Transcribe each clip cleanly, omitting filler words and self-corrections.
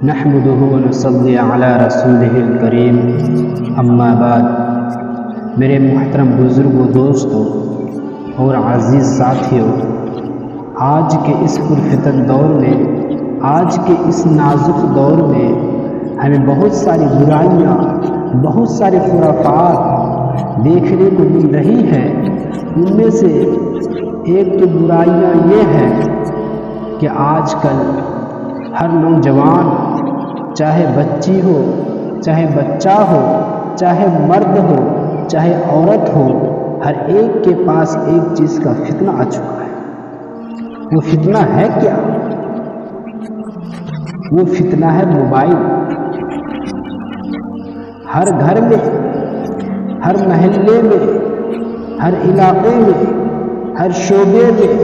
نحمده ونصلي علی رسولہ الکریم، اما بعد۔ میرے محترم بزرگوں، دوستوں اور عزیز ساتھیوں، آج کے اس پرفتن دور میں، آج کے اس نازک دور میں ہمیں بہت ساری برائیاں، بہت سارے خرافات دیکھنے کو مل رہی ہیں۔ ان میں سے ایک تو برائیاں یہ ہے کہ آج کل ہر نوجوان، چاہے بچی ہو، چاہے بچہ ہو، چاہے مرد ہو، چاہے عورت ہو، ہر ایک کے پاس ایک چیز کا فتنہ آ چکا ہے۔ وہ فتنہ ہے کیا؟ وہ فتنہ ہے موبائل۔ ہر گھر میں، ہر محلے میں، ہر علاقے میں، ہر شعبے میں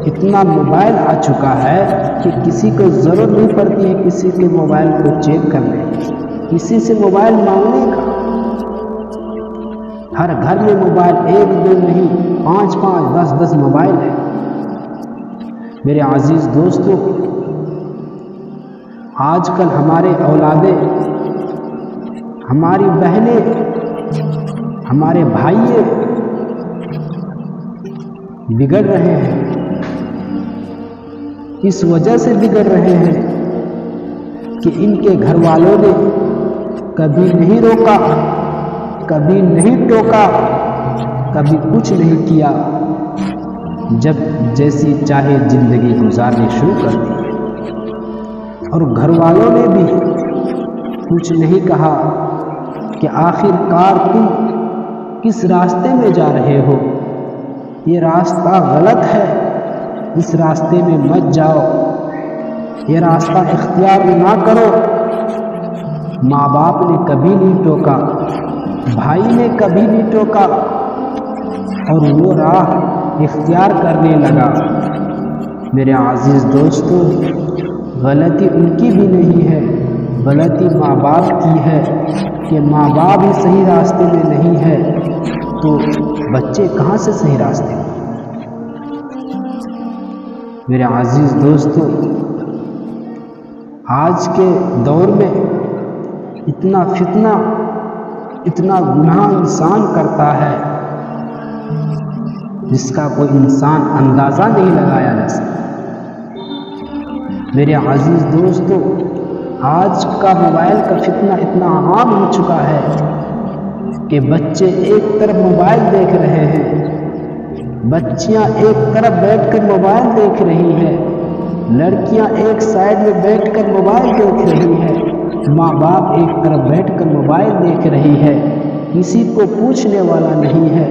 اتنا موبائل آ چکا ہے کہ کسی کو ضرورت نہیں پڑتی ہے کسی کے موبائل کو چیک کرنے، کسی سے موبائل مانگنے کا۔ ہر گھر میں موبائل، ایک دو نہیں، 5 5 10 موبائل ہے۔ میرے عزیز دوستوں، آج کل ہمارے اولادیں، ہماری بہنیں، ہمارے بھائی بگڑ رہے ہیں۔ اس وجہ سے بگڑ رہے ہیں کہ ان کے گھر والوں نے کبھی نہیں روکا، کبھی نہیں ٹوکا، کبھی کچھ نہیں کیا، جب جیسی چاہے زندگی گزارنی شروع کر دی۔ اور گھر والوں نے بھی کچھ نہیں کہا کہ آخر کار تم کس راستے میں جا رہے ہو، یہ راستہ غلط ہے، اس راستے میں مت جاؤ، یہ راستہ اختیار نہ کرو۔ ماں باپ نے کبھی نہیں ٹوکا، بھائی نے کبھی نہیں ٹوکا، اور وہ راہ اختیار کرنے لگا۔ میرے عزیز دوستوں، غلطی ان کی بھی نہیں ہے، غلطی ماں باپ کی ہے کہ ماں باپ ہی صحیح راستے میں نہیں ہے تو بچے کہاں سے صحیح راستے میں؟ میرے عزیز دوستوں، آج کے دور میں اتنا فتنہ، اتنا گناہ انسان کرتا ہے جس کا کوئی انسان اندازہ نہیں لگایا جا سکتا۔ میرے عزیز دوستوں، آج کا موبائل کا فتنہ اتنا عام ہو چکا ہے کہ بچے ایک طرف موبائل دیکھ رہے ہیں، بچیاں ایک طرف بیٹھ کر موبائل دیکھ رہی ہیں، لڑکیاں ایک سائڈ میں بیٹھ کر موبائل دیکھ رہی ہیں، ماں باپ ایک طرف بیٹھ کر موبائل دیکھ رہی ہے۔ کسی کو پوچھنے والا نہیں ہے،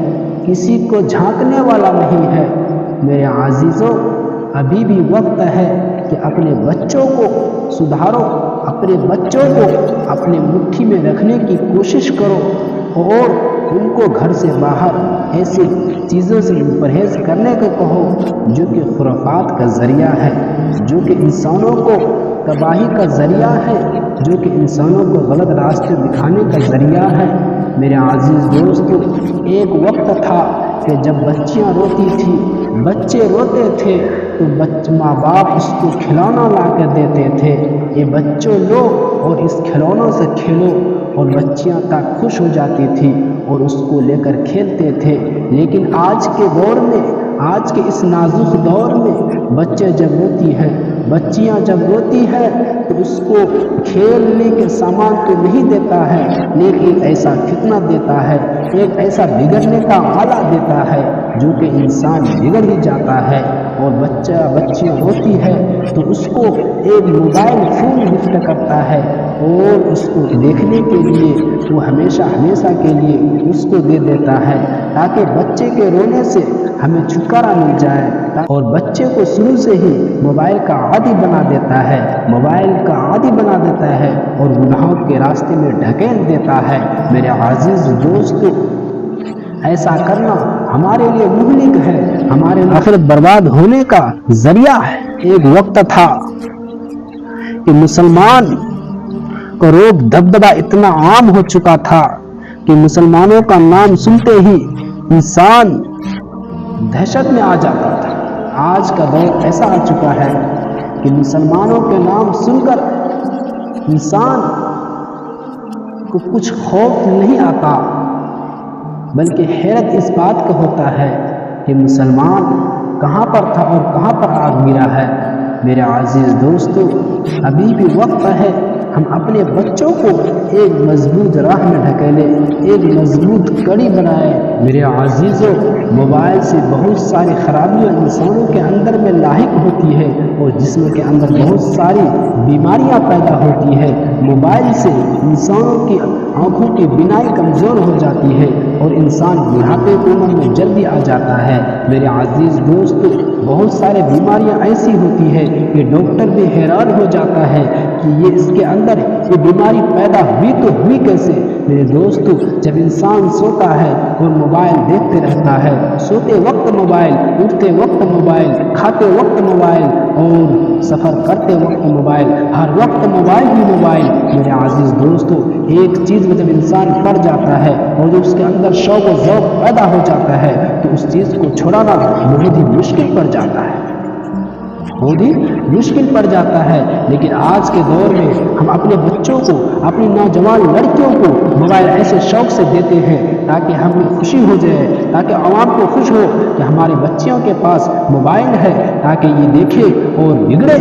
کسی کو جھانکنے والا نہیں ہے۔ میرے عزیزوں، ابھی بھی وقت ہے کہ اپنے بچوں کو سدھارو، اپنے بچوں کو اپنے مٹھی میں رکھنے کی کوشش کرو اور ان کو گھر سے باہر ایسی چیزوں سے پرہیز کرنے کو کہو جو کہ خرافات کا ذریعہ ہے، جو کہ انسانوں کو تباہی کا ذریعہ ہے، جو کہ انسانوں کو غلط راستے دکھانے کا ذریعہ ہے۔ میرے عزیز دوستو، ایک وقت تھا کہ جب بچیاں روتی تھیں، بچے روتے تھے تو ماں باپ اس کو کھلونا لا کر دیتے تھے، یہ بچوں لو اور اس کھلونوں سے کھیلو، اور بچیاں تک خوش ہو جاتی تھی اور اس کو لے کر کھیلتے تھے۔ لیکن آج کے دور میں، آج کے اس نازک دور میں بچے جب روتی ہیں، بچیاں جب روتی ہیں تو اس کو کھیلنے کے سامان تو نہیں دیتا ہے، لیکن ایسا فتنہ دیتا ہے، ایک ایسا بگڑنے کا آلہ دیتا ہے جو کہ انسان بگڑ ہی جاتا ہے۔ اور بچیاں روتی ہے تو اس کو ایک موبائل فون گفٹ کرتا ہے اور اس کو دیکھنے کے لیے وہ ہمیشہ کے لیے اس کو دے دیتا ہے تاکہ بچے کے رونے سے ہمیں چھٹکارا مل جائے، اور بچے کو شروع سے ہی موبائل کا عادی بنا دیتا ہے، موبائل کا عادی بنا دیتا ہے اور گناہوں کے راستے میں ڈھکیل دیتا ہے۔ میرے عزیز دوستو، ایسا کرنا ہمارے لیے مہلک ہے، ہمارے آخرت برباد ہونے کا ذریعہ ہے۔ ایک وقت تھا کہ مسلمان کو روب دبدبہ اتنا عام ہو چکا تھا کہ مسلمانوں کا نام سنتے ہی انسان دہشت میں آ جاتا تھا۔ آج کا دور ایسا آ چکا ہے کہ مسلمانوں کے نام سن کر انسان کو کچھ خوف نہیں آتا، بلکہ حیرت اس بات کا ہوتا ہے کہ مسلمان کہاں پر تھا اور کہاں پر آ گرا ہے۔ میرے عزیز دوستو، ابھی بھی وقت ہے ہم اپنے بچوں کو ایک مضبوط راہ میں ڈھکیلیں، ایک مضبوط کڑی بنائیں۔ میرے عزیزوں، موبائل سے بہت ساری خرابیاں انسانوں کے اندر میں لاحق ہوتی ہے اور جسم کے اندر بہت ساری بیماریاں پیدا ہوتی ہے۔ موبائل سے انسانوں کی آنکھوں کی بینائی کمزور ہو جاتی ہے اور انسان بڑھاپے کی عمر میں جلدی آ جاتا ہے۔ میرے عزیز دوستو، بہت سارے بیماریاں ایسی ہوتی ہے کہ ڈاکٹر بھی حیران ہو جاتا ہے کہ یہ اس کے اندر یہ بیماری پیدا ہوئی تو ہوئی کیسے۔ میرے دوستو، جب انسان سوتا ہے اور موبائل دیکھتے رہتا ہے، سوتے وقت موبائل، اٹھتے وقت موبائل، کھاتے وقت موبائل اور سفر کرتے وقت موبائل، ہر وقت موبائل ہی موبائل۔ میرے عزیز دوستو، ایک چیز میں جب انسان پڑ جاتا ہے اور جب اس کے اندر شوق و ذوق پیدا ہو جاتا ہے تو اس چیز کو چھڑانا بہت ہی مشکل پڑ جاتا ہے، بہت ہی مشکل پڑ جاتا ہے۔ لیکن آج کے دور میں ہم اپنے بچوں کو، اپنی نوجوان لڑکیوں کو موبائل ایسے شوق سے دیتے ہیں تاکہ ہمیں خوشی ہو جائے، تاکہ عوام کو خوش ہو کہ ہماری بچیوں کے پاس موبائل ہے تاکہ یہ دیکھے اور بگڑے۔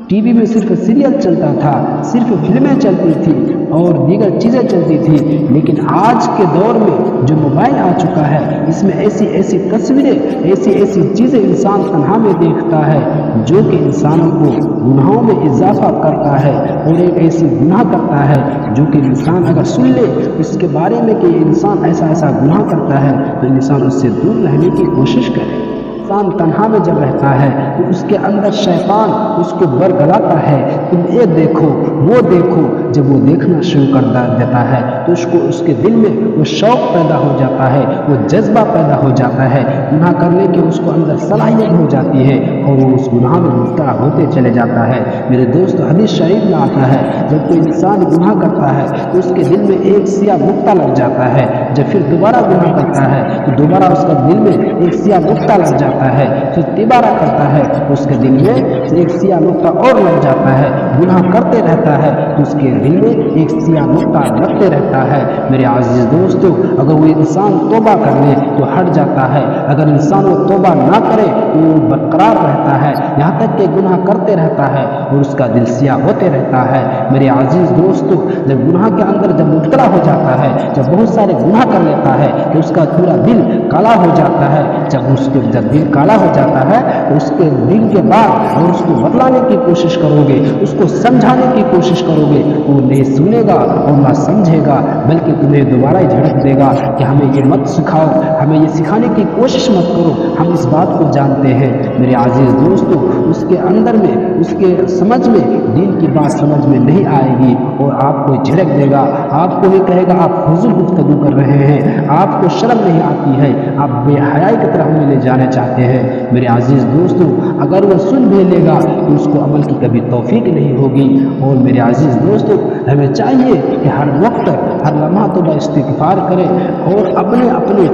ٹی وی میں صرف سیریل چلتا تھا، صرف فلمیں چلتی تھی اور دیگر چیزیں چلتی تھی، لیکن آج کے دور میں جو موبائل آ چکا ہے اس میں ایسی ایسی تصویریں، ایسی ایسی چیزیں انسان تنہا میں دیکھتا ہے جو کہ انسانوں کو گناہوں میں اضافہ کرتا ہے اور ایک ایسی گناہ کرتا ہے جو کہ انسان اگر سن لے اس کے بارے میں کہ انسان ایسا ایسا گناہ کرتا ہے تو انسان اس سے دور رہنے کی کوشش کرے۔ انسان تنہا میں جب رہتا ہے تو اس کے اندر شیطان اس کو برگلاتا ہے، تم یہ دیکھو وہ دیکھو۔ جب وہ دیکھنا شروع کر دیتا ہے تو اس کے دل میں وہ شوق پیدا ہو جاتا ہے، وہ جذبہ پیدا ہو جاتا ہے، گناہ کرنے کی اس کو اندر صلاحیت ہو جاتی ہے اور وہ اس گناہ میں مبتلا ہوتے چلے جاتا ہے۔ میرے دوست، حدیث شریف میں آتا ہے جب کوئی انسان گناہ کرتا ہے تو اس کے دل میں ایک سیاہ نقطہ لگ جاتا ہے، جب پھر دوبارہ گناہ کرتا ہے تو دوبارہ اس کا دل میں ایک سیاہ نقطہ لگ جاتا ہے، پھر دوبارہ کرتا ہے تو اس کے دل میں ایک سیاہ نقطہ اور لگ جاتا ہے، گناہ کرتے رہتا ہے تو اس کے دل میں ایک سیاہ نقطہ لگتے رہتا ہے۔ میرے عزیز دوستو، اگر وہ انسان توبہ کر لے تو ہٹ جاتا ہے، اگر انسان وہ توبہ نہ کرے تو وہ برقرار رہتا ہے، یہاں تک کہ گناہ کرتے رہتا ہے اور اس کا دل سیاہ ہوتے رہتا ہے۔ میرے عزیز دوستو، جب گناہ کے اندر جب مبتلا ہو جاتا ہے، جب بہت سارے گناہ کر لیتا ہے تو اس کا پورا دل کالا ہو جاتا ہے۔ جب دل کالا ہو جاتا ہے تو اس کے دل کے بعد اور اس کو بتلانے کی کوشش کرو گے، اس کو سمجھانے کی کوشش کرو گے، وہ نہیں سنے گا اور نہ سمجھے گا، بلکہ تمہیں دوبارہ ہی جھڑک دے گا کہ ہمیں یہ مت سکھاؤ، ہمیں یہ سکھانے کی کوشش مت کرو، ہم اس بات کو جانتے ہیں۔ میرے عزیز دوستو، اس کے اندر میں، اس کے سمجھ میں دین کی بات سمجھ میں نہیں آئے گی اور آپ کو جھڑک دے گا، آپ کو یہ کہے گا آپ فضول گفتگو کر رہے ہیں، آپ کو شرم نہیں آتی ہے، آپ بے حیائی کی طرف ہمیں لے جانے چاہتے ہیں۔ میرے عزیز دوستو، اگر وہ سن بھی لے گا تو اس کو عمل کی کبھی توفیق نہیں ہوگی۔ اور میرے عزیز دوستو، ہمیں چاہیے کہ ہر وقت، ہر لمحہ توبہ استغفار کریں اور اپنے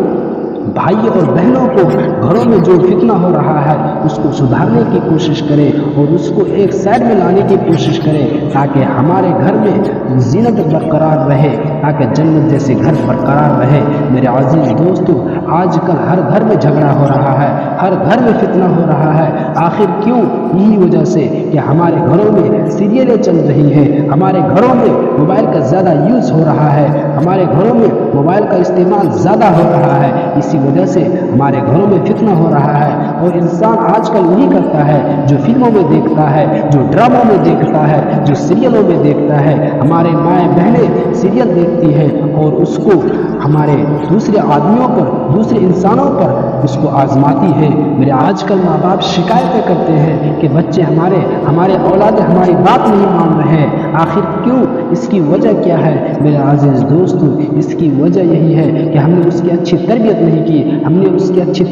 بھائی اور بہنوں کو گھروں میں جو فتنہ ہو رہا ہے اس کو سدھارنے کی کوشش کریں اور اس کو ایک سائڈ میں لانے کی کوشش کریں تاکہ ہمارے گھر میں زینت برقرار رہے، تاکہ جنت جیسے گھر برقرار رہے۔ میرے عزیز دوستو، آج کل ہر گھر میں جھگڑا ہو رہا ہے، ہر گھر میں فتنہ ہو رہا ہے، آخر کیوں؟ یہی وجہ سے کہ ہمارے گھروں میں سیریلیں چل رہی ہیں، ہمارے گھروں میں موبائل کا زیادہ یوز ہو رہا ہے، ہمارے گھروں میں موبائل کا استعمال زیادہ ہو رہا ہے، اسی وجہ سے ہمارے گھروں میں فتنہ ہو رہا ہے۔ اور انسان آج کل یہی کرتا ہے جو فلموں میں دیکھتا ہے، جو ڈراموں میں دیکھتا ہے، جو سیریلوں میں دیکھتا ہے۔ ہمارے مائیں بہنیں سیریل دیکھتی ہیں اور اس کو ہمارے دوسرے آدمیوں پر، دوسرے انسانوں پر اس کو آزماتی ہے۔ میرے آج کل ماں باپ شکایتیں کرتے ہیں کہ بچے ہمارے اولاد ہماری بات نہیں مان رہے ہیں، آخر کیوں؟ اس کی وجہ کیا ہے؟ میرے عزیز دوستو، اس کی وجہ یہی ہے کہ ہم نے اس کی اچھی تربیت نہیں کی، ہم نے اس کی اچھی